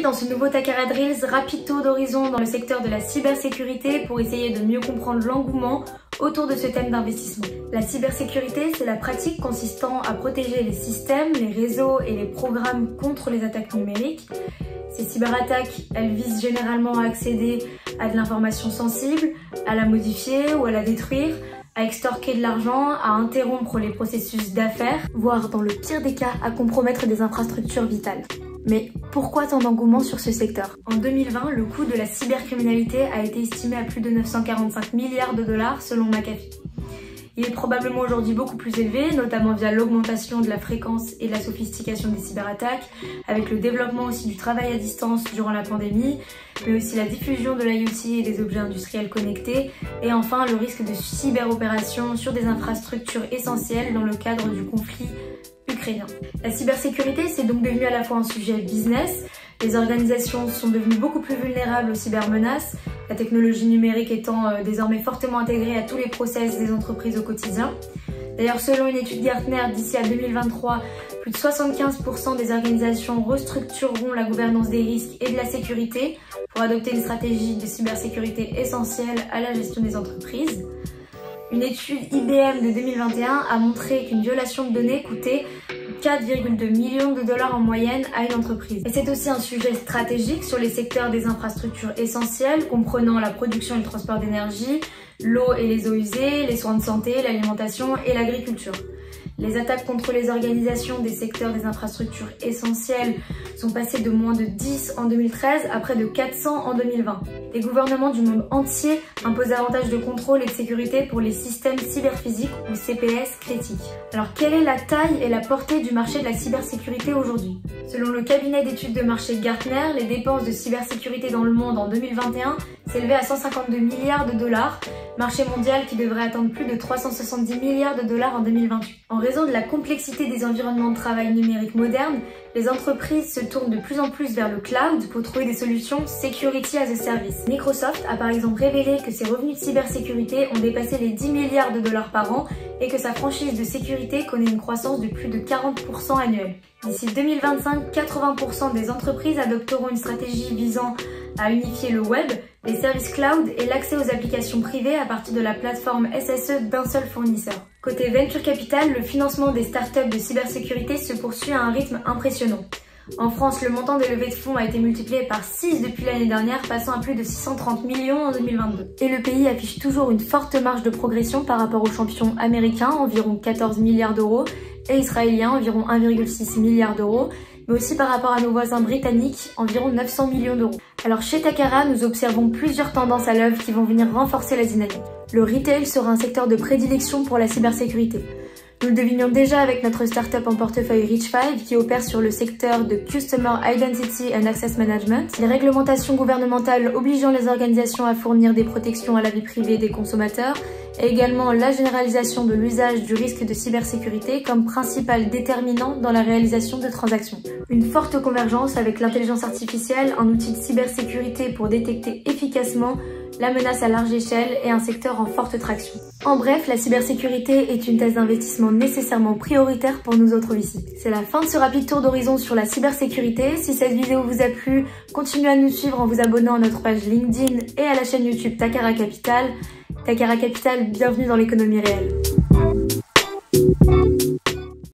dans ce nouveau Takara Drills, rapide tour d'horizon dans le secteur de la cybersécurité pour essayer de mieux comprendre l'engouement autour de ce thème d'investissement. La cybersécurité, c'est la pratique consistant à protéger les systèmes, les réseaux et les programmes contre les attaques numériques. Ces cyberattaques, elles visent généralement à accéder à de l'information sensible, à la modifier ou à la détruire, à extorquer de l'argent, à interrompre les processus d'affaires, voire dans le pire des cas, à compromettre des infrastructures vitales. Mais pourquoi tant d'engouement sur ce secteur? En 2020, le coût de la cybercriminalité a été estimé à plus de 945 milliards de dollars selon McAfee. Il est probablement aujourd'hui beaucoup plus élevé, notamment via l'augmentation de la fréquence et de la sophistication des cyberattaques, avec le développement aussi du travail à distance durant la pandémie, mais aussi la diffusion de l'IoT et des objets industriels connectés, et enfin le risque de cyberopérations sur des infrastructures essentielles dans le cadre du conflit ukrainien. La cybersécurité, c'est donc devenu à la fois un sujet business. Les organisations sont devenues beaucoup plus vulnérables aux cybermenaces, la technologie numérique étant désormais fortement intégrée à tous les process des entreprises au quotidien. D'ailleurs, selon une étude Gartner, d'ici à 2023, plus de 75% des organisations restructureront la gouvernance des risques et de la sécurité pour adopter une stratégie de cybersécurité essentielle à la gestion des entreprises. Une étude IBM de 2021 a montré qu'une violation de données coûtait 4,2 millions de dollars en moyenne à une entreprise. Et c'est aussi un sujet stratégique sur les secteurs des infrastructures essentielles, comprenant la production et le transport d'énergie, l'eau et les eaux usées, les soins de santé, l'alimentation et l'agriculture. Les attaques contre les organisations des secteurs des infrastructures essentielles sont passées de moins de 10 en 2013 à près de 400 en 2020. Les gouvernements du monde entier imposent davantage de contrôle et de sécurité pour les systèmes cyberphysiques ou CPS critiques. Alors quelle est la taille et la portée du marché de la cybersécurité aujourd'hui? Selon le cabinet d'études de marché Gartner, les dépenses de cybersécurité dans le monde en 2021 s'élevaient à 152 milliards de dollars, marché mondial qui devrait atteindre plus de 370 milliards de dollars en 2028. En raison de la complexité des environnements de travail numériques modernes, les entreprises se tournent de plus en plus vers le cloud pour trouver des solutions Security as a Service. Microsoft a par exemple révélé que ses revenus de cybersécurité ont dépassé les 10 milliards de dollars par an et que sa franchise de sécurité connaît une croissance de plus de 40% annuelle. D'ici 2025, 80% des entreprises adopteront une stratégie visant à unifier le web, les services cloud et l'accès aux applications privées à partir de la plateforme SSE d'un seul fournisseur. Côté Venture Capital, le financement des startups de cybersécurité se poursuit à un rythme impressionnant. En France, le montant des levées de fonds a été multiplié par 6 depuis l'année dernière, passant à plus de 630 millions en 2022. Et le pays affiche toujours une forte marge de progression par rapport aux champions américains, environ 14 milliards d'euros, et israéliens, environ 1,6 milliard d'euros, mais aussi par rapport à nos voisins britanniques, environ 900 millions d'euros. Alors chez Takara, nous observons plusieurs tendances à l'œuvre qui vont venir renforcer la dynamique. Le retail sera un secteur de prédilection pour la cybersécurité. Nous le devinions déjà avec notre startup en portefeuille Reach5 qui opère sur le secteur de Customer Identity and Access Management. Les réglementations gouvernementales obligeant les organisations à fournir des protections à la vie privée des consommateurs et également la généralisation de l'usage du risque de cybersécurité comme principal déterminant dans la réalisation de transactions. Une forte convergence avec l'intelligence artificielle, un outil de cybersécurité pour détecter efficacement la menace à large échelle et un secteur en forte traction. En bref, la cybersécurité est une thèse d'investissement nécessairement prioritaire pour nous autres ici. C'est la fin de ce rapide tour d'horizon sur la cybersécurité. Si cette vidéo vous a plu, continuez à nous suivre en vous abonnant à notre page LinkedIn et à la chaîne YouTube Takara Capital. Takara Capital, bienvenue dans l'économie réelle.